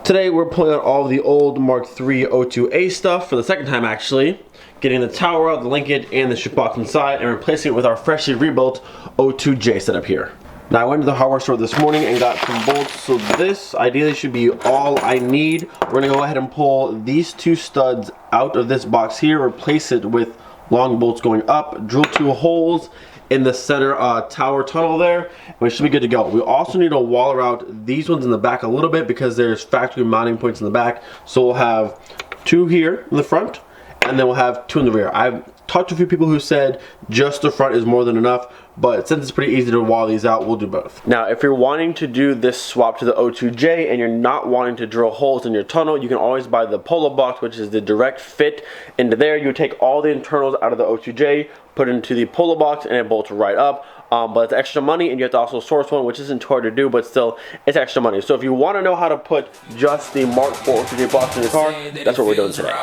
Today we're pulling out all of the old Mk3 O2A stuff for the second time actually, getting the tower out, the linkage, and the ship box inside, and replacing it with our freshly rebuilt O2J setup here. Now I went to the hardware store this morning and got some bolts, so this ideally should be all I need. We're gonna go ahead and pull these two studs out of this box here, replace it with long bolts going up, drill 2 holes in the center tower tunnel there, and we should be good to go. We also need to waller out these ones in the back a little bit because there's factory mounting points in the back. So we'll have 2 here in the front, and then we'll have 2 in the rear. I've talked to a few people who said just the front is more than enough, but since it's pretty easy to wall these out, we'll do both. Now, if you're wanting to do this swap to the O2J and you're not wanting to drill holes in your tunnel, you can always buy the Polo box, which is the direct fit into there. You take all the internals out of the O2J, put it into the Polo box, and it bolts right up. But it's extra money, and you have to also source one, which isn't too hard to do, but still, it's extra money. So if you want to know how to put just the Mk4 O2J box in your car, that's what we're doing today.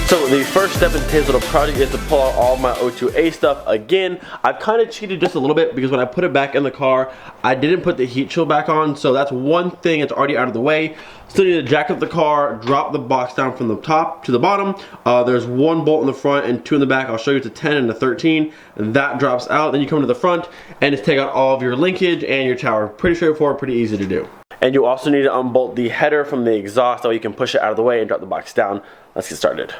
So the first step in today's little project is to pull out all of my O2A stuff. Again, I've kind of cheated just a little bit because when I put it back in the car, I didn't put the heat shield back on, so that's one thing that's already out of the way. Still need to jack up the car, drop the box down from the top to the bottom. There's 1 bolt in the front and 2 in the back. I'll show you it's a 10 and a 13. That drops out, then you come to the front and just take out all of your linkage and your tower. Pretty straightforward, pretty easy to do. And you also need to unbolt the header from the exhaust so you can push it out of the way and drop the box down. Let's get started.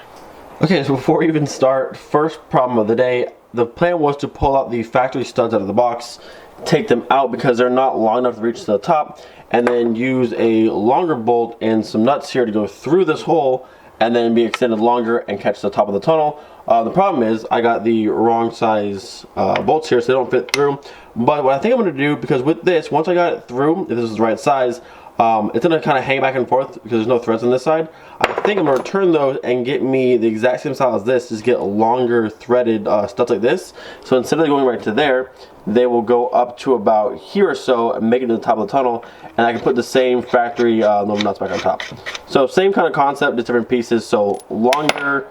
Okay, so before we even start, first problem of the day, the plan was to pull out the factory studs out of the box, take them out because they're not long enough to reach to the top, and then use a longer bolt and some nuts here to go through this hole and then be extended longer and catch the top of the tunnel. The problem is I got the wrong size bolts here, so they don't fit through. But what I think I'm going to do, because with this, once I got it through, if this is the right size, it's going to kind of hang back and forth because there's no threads on this side. I think I'm going to return those and get me the exact same style as this, just get longer threaded studs like this. So instead of going right to there, they will go up to about here or so and make it to the top of the tunnel, and I can put the same factory little nuts back on top. So same kind of concept, just different pieces. So longer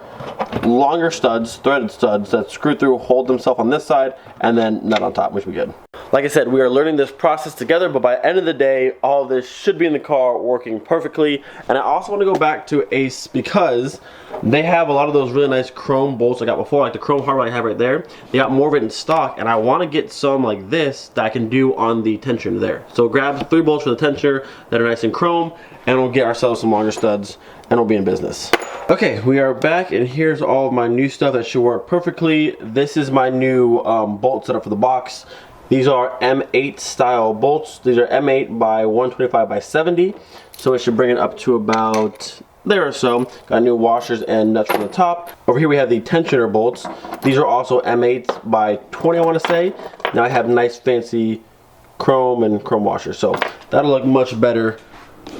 studs, threaded studs that screw through, hold themselves on this side, and then nut on top, which will be good. Like I said, we are learning this process together, but by the end of the day, all of this should be in the car working perfectly. And I also want to go back to Ace because they have a lot of those really nice chrome bolts I got before, like the chrome hardware I have right there. They got more of it in stock, and I want to get some like this that I can do on the tensioner there. So grab 3 bolts for the tensioner that are nice and chrome, and we'll get ourselves some longer studs, and we'll be in business. Okay, we are back, and here's all of my new stuff that should work perfectly. This is my new bolt setup for the box. These are M8 style bolts. These are M8 by 125 by 70, so it should bring it up to about there or so. Got new washers and nuts from the top. Over here we have the tensioner bolts. These are also M8 by 20, I want to say. Now I have nice fancy chrome and chrome washers, so that'll look much better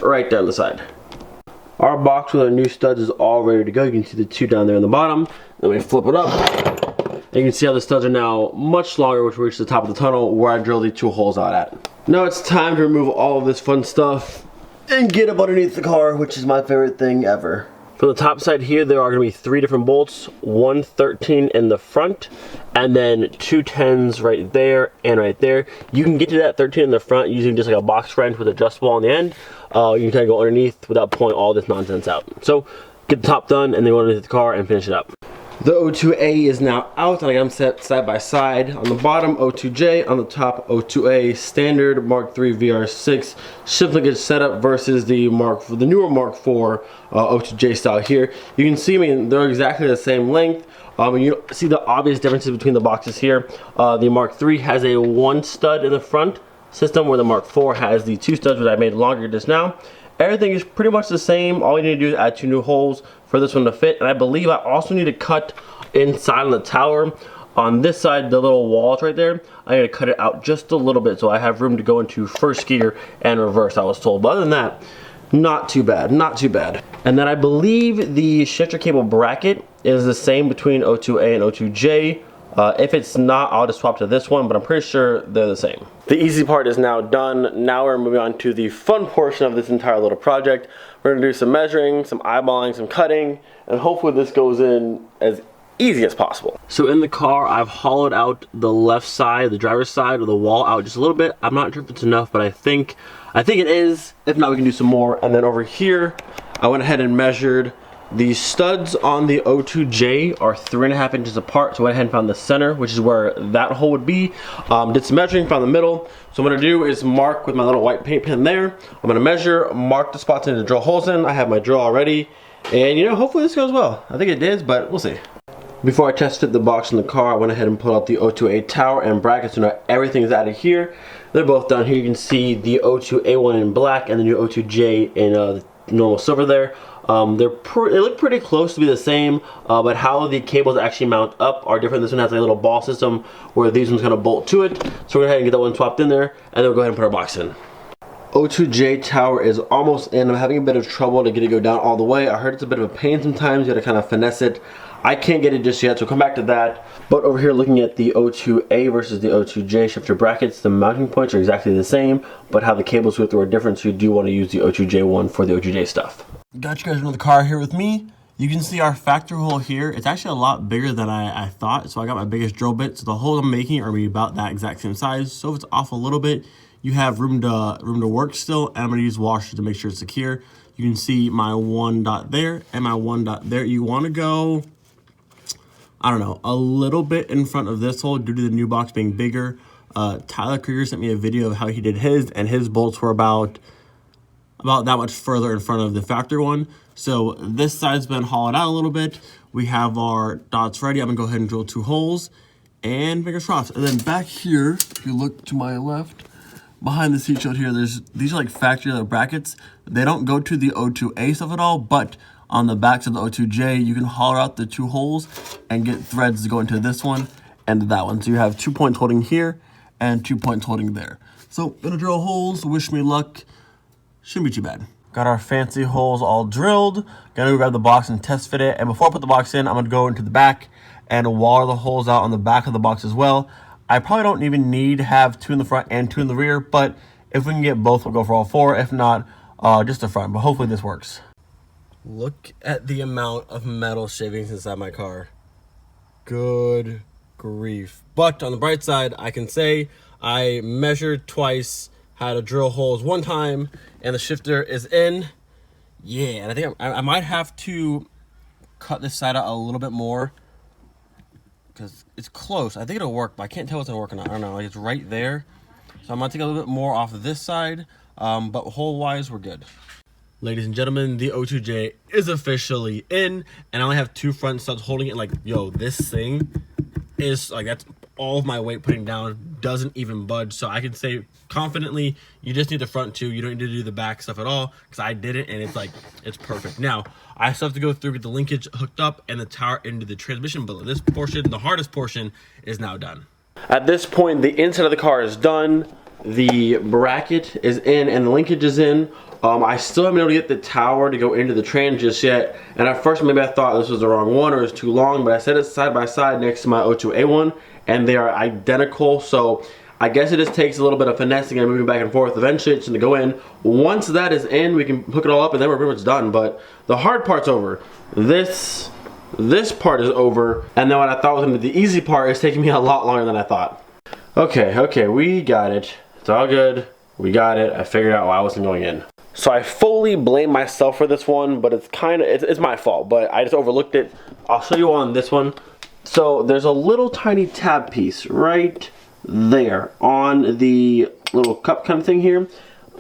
right there on the side. Our box with our new studs is all ready to go. You can see the 2 down there on the bottom. Then we flip it up. You can see how the studs are now much longer, which reach the top of the tunnel where I drilled the 2 holes out at. Now it's time to remove all of this fun stuff and get up underneath the car, which is my favorite thing ever. For the top side here, there are going to be 3 different bolts, 1 13 in the front, and then 2 10s right there and right there. You can get to that 13 in the front using just like a box wrench with adjustable on the end. You can kind of go underneath without pulling all this nonsense out. So get the top done and then go underneath the car and finish it up. The O2A is now out, and I got them set side by side. On the bottom, O2J. On the top, O2A. Standard Mk3 VR6 shift linkage setup versus the newer Mk4 O2J style here. You can see, I mean, they're exactly the same length. You see the obvious differences between the boxes here. The Mk3 has a 1 stud in the front system, where the Mk4 has the 2 studs, which I made longer just now. Everything is pretty much the same. All you need to do is add 2 new holes for this one to fit. And I believe I also need to cut inside on the tower. On this side, the little walls right there, I need to cut it out just a little bit so I have room to go into first gear and reverse, I was told. But other than that, not too bad, not too bad. And then I believe the shifter cable bracket is the same between O2A and O2J. If it's not, I'll just swap to this one, but I'm pretty sure they're the same. The easy part is now done. Now we're moving on to the fun portion of this entire little project. We're gonna do some measuring, some eyeballing, some cutting, and hopefully this goes in as easy as possible. So in the car, I've hollowed out the left side, the driver's side of the wall out just a little bit. I'm not sure if it's enough, but I think it is. If not, we can do some more. And then over here, I went ahead and measured the studs on the O2J are 3.5 inches apart. So I went ahead and found the center, which is where that hole would be. Did some measuring, found the middle. So what I'm gonna do is mark with my little white paint pen there. I'm gonna measure, mark the spots I need to drill holes in. I have my drill already. And you know, hopefully this goes well. I think it did, but we'll see. Before I tested the box in the car, I went ahead and pulled out the O2A tower and brackets, so now everything is out of here. They're both done. Here you can see the O2A1 in black and the new O2J in the normal silver there. They look pretty close to be the same, but how the cables actually mount up are different. This one has a little ball system where these ones kind of bolt to it. So we're going to go ahead and get that one swapped in there, and then we'll go ahead and put our box in. O2J tower is almost in. I'm having a bit of trouble to get it to go down all the way. I heard it's a bit of a pain sometimes. You got to kind of finesse it. I can't get it just yet, so come back to that. But over here looking at the O2A versus the O2J shifter brackets, the mounting points are exactly the same, but how the cables go through are different, so you do want to use the O2J one for the O2J stuff. Got you guys in the car here with me. You can see our factory hole here. It's actually a lot bigger than I thought, so I got my biggest drill bit. So the holes I'm making are about that exact same size. So if it's off a little bit, you have room to work still, and I'm gonna use washers to make sure it's secure. You can see my one dot there and my one dot there. You wanna go, I don't know, a little bit in front of this hole due to the new box being bigger. Tyler Krieger sent me a video of how he did his, and his bolts were about that much further in front of the factory one. So this side's been hollowed out a little bit. We have our dots ready. I'm gonna go ahead and drill 2 holes and fingers crossed. And then back here, if you look to my left, behind the seat shield here, these are like factory level brackets. They don't go to the O2A stuff at all, but on the backs of the O2J, you can hollow out the 2 holes and get threads to go into this one and that one. So you have 2 points holding here and 2 points holding there. So gonna drill holes, wish me luck. Shouldn't be too bad. Got our fancy holes all drilled. Gonna go grab the box and test fit it. And before I put the box in, I'm gonna go into the back and wire the holes out on the back of the box as well. I probably don't even need to have 2 in the front and 2 in the rear, but if we can get both, we'll go for all 4. If not, just the front, but hopefully this works. Look at the amount of metal shavings inside my car. Good grief. But on the bright side, I can say I measured twice, had to drill holes 1 time, and the shifter is in. Yeah, and I think I might have to cut this side out a little bit more because it's close. I think it'll work, but I can't tell what's gonna work or not. I don't know, like it's right there. So I'm gonna take a little bit more off of this side, but hole-wise, we're good. Ladies and gentlemen, the O2J is officially in, and I only have 2 front studs holding it. Like, yo, this thing is like, that's all of my weight putting down, doesn't even budge. So I can say confidently, you just need the front 2. You don't need to do the back stuff at all, because I did it, and it's like, it's perfect. Now, I still have to go through, get the linkage hooked up and the tower into the transmission, but this portion, the hardest portion, is now done. At this point, the inside of the car is done. The bracket is in and the linkage is in. I still haven't been able to get the tower to go into the trans just yet. And at first, maybe I thought this was the wrong one or it was too long, but I set it side by side next to my O2A one, and they are identical. So I guess it just takes a little bit of finessing and moving back and forth. Eventually, it's going to go in. Once that is in, we can hook it all up, and then we're pretty much done. But the hard part's over. This part is over, and then what I thought was going to be the easy part is taking me a lot longer than I thought. Okay, we got it. It's all good. We got it. I figured out why I wasn't going in. So I fully blame myself for this one, but it's my fault, but I just overlooked it. I'll show you on this one. So there's a little tiny tab piece right there on the little cup kind of thing here.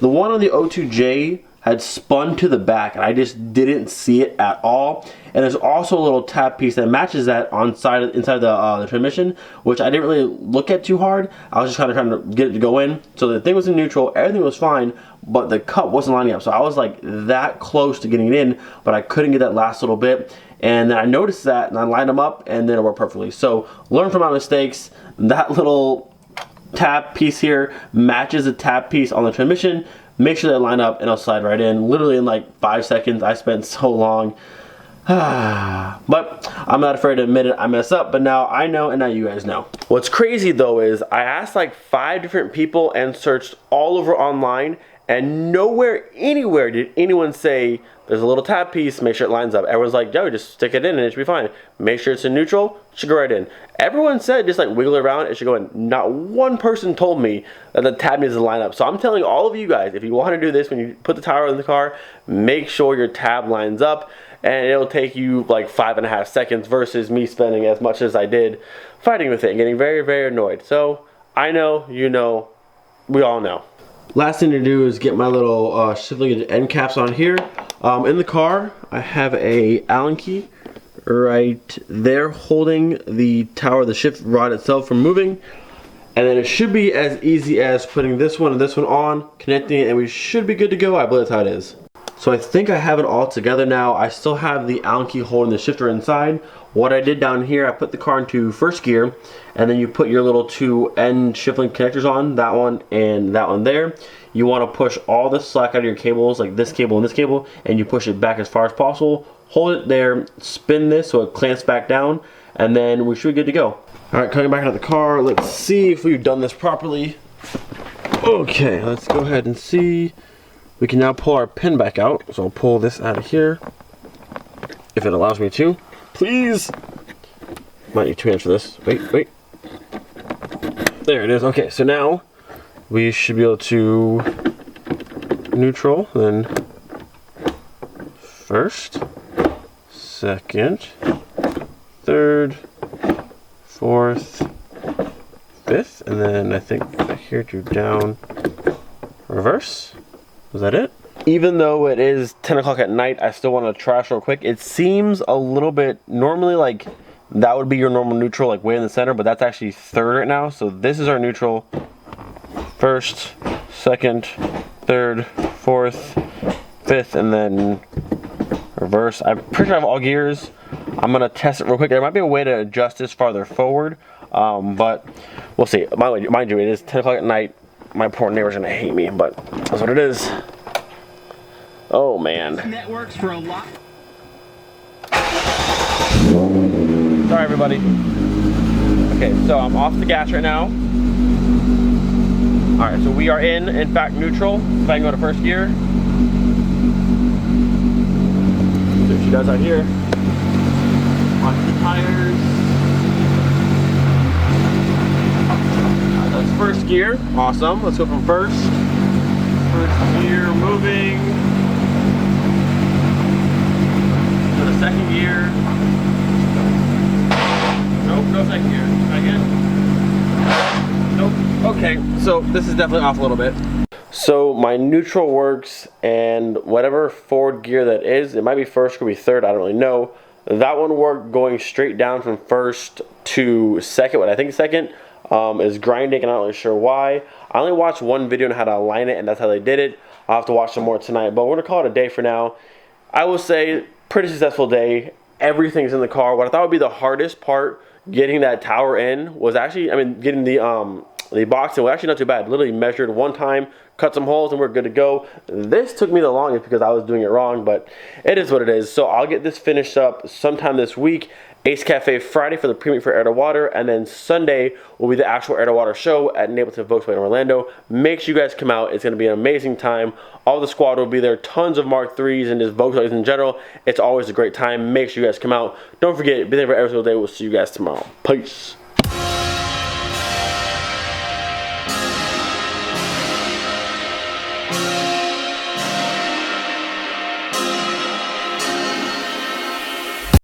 The one on the O2J had spun to the back, and I just didn't see it at all. And there's also a little tab piece that matches that inside the transmission, which I didn't really look at too hard. I was just kind of trying to get it to go in. So the thing was in neutral, everything was fine, but the cup wasn't lining up. So I was like that close to getting it in, but I couldn't get that last little bit. And then I noticed that, and I lined them up, and then it worked perfectly. So learn from my mistakes. That little tab piece here matches the tab piece on the transmission. Make sure they line up, and it'll slide right in. Literally in like 5 seconds. I spent so long. But I'm not afraid to admit it, I mess up, but now I know and now you guys know. What's crazy though is I asked like 5 different people and searched all over online, and nowhere, anywhere did anyone say there's a little tab piece, make sure it lines up. Everyone's like, yo, just stick it in and it should be fine. Make sure it's in neutral, it should go right in. Everyone said just like wiggle it around, it should go in. Not one person told me that the tab needs to line up. So I'm telling all of you guys, if you want to do this when you put the tower in the car, make sure your tab lines up, and it'll take you like 5.5 seconds versus me spending as much as I did fighting with it and getting very, very annoyed. So I know, you know, we all know. Last thing to do is get my little shift linkage end caps on here. In the car, I have a Allen key right there holding the tower, the shift rod itself from moving. And then it should be as easy as putting this one and this one on, connecting it, and we should be good to go. I believe that's how it is. So I think I have it all together now. I still have the Allen key holding the shifter inside. What I did down here, I put the car into first gear, and then you put your little 2 end shift link connectors on, that one and that one there. You want to push all the slack out of your cables, like this cable and this cable, and you push it back as far as possible. Hold it there, spin this so it clamps back down, and then we should be good to go. Alright, coming back out of the car, let's see if we've done this properly. Okay, let's go ahead and see. We can now pull our pin back out, so I'll pull this out of here, if it allows me to. Please! Might need 2 hands for this. Wait. There it is. Okay, so now we should be able to neutral, then first, second, third, fourth, fifth, and then I think back here to down, reverse. Was that it? Even though it is 10 o'clock at night, I still want to trash real quick. It seems a little bit, normally like that would be your normal neutral, like way in the center, but that's actually third right now. So this is our neutral. First, second, third, fourth, fifth, and then reverse. I'm pretty sure I have all gears. I'm gonna test it real quick. There might be a way to adjust this farther forward, but we'll see. Mind you, it is 10 o'clock at night. My poor neighbor's gonna hate me, but that's what it is. Oh man. Networks for a lot. Sorry everybody. Okay, so I'm off the gas right now. Alright, so we are in fact neutral. If I can go to first gear. See what she does out here. Watch the tires. That's first gear. Awesome. Let's go from first. First gear moving. To the second gear. Nope, no second gear. Try again. Nope. Okay, so this is definitely off a little bit. So my neutral works, and whatever forward gear that is, it might be first, could be third, I don't really know. That one worked going straight down from first to second. What I think second is grinding, and I'm not really sure why. I only watched one video on how to align it, and that's how they did it. I'll have to watch some more tonight, but we're gonna call it a day for now. I will say, pretty successful day. Everything's in the car. What I thought would be the hardest part, getting that tower in, was actually, getting the box in was actually not too bad. Literally measured one time, cut some holes, and we're good to go. This took me the longest because I was doing it wrong, but it is what it is. So I'll get this finished up sometime this week. Ace Cafe Friday for the premium for Air to Water, and then Sunday will be the actual Air to Water show at Napleton Volkswagen Orlando. Make sure you guys come out. It's going to be an amazing time. All the squad will be there. Tons of Mark 3s and just Volkswagens in general. It's always a great time. Make sure you guys come out. Don't forget, be there for every single day. We'll see you guys tomorrow. Peace.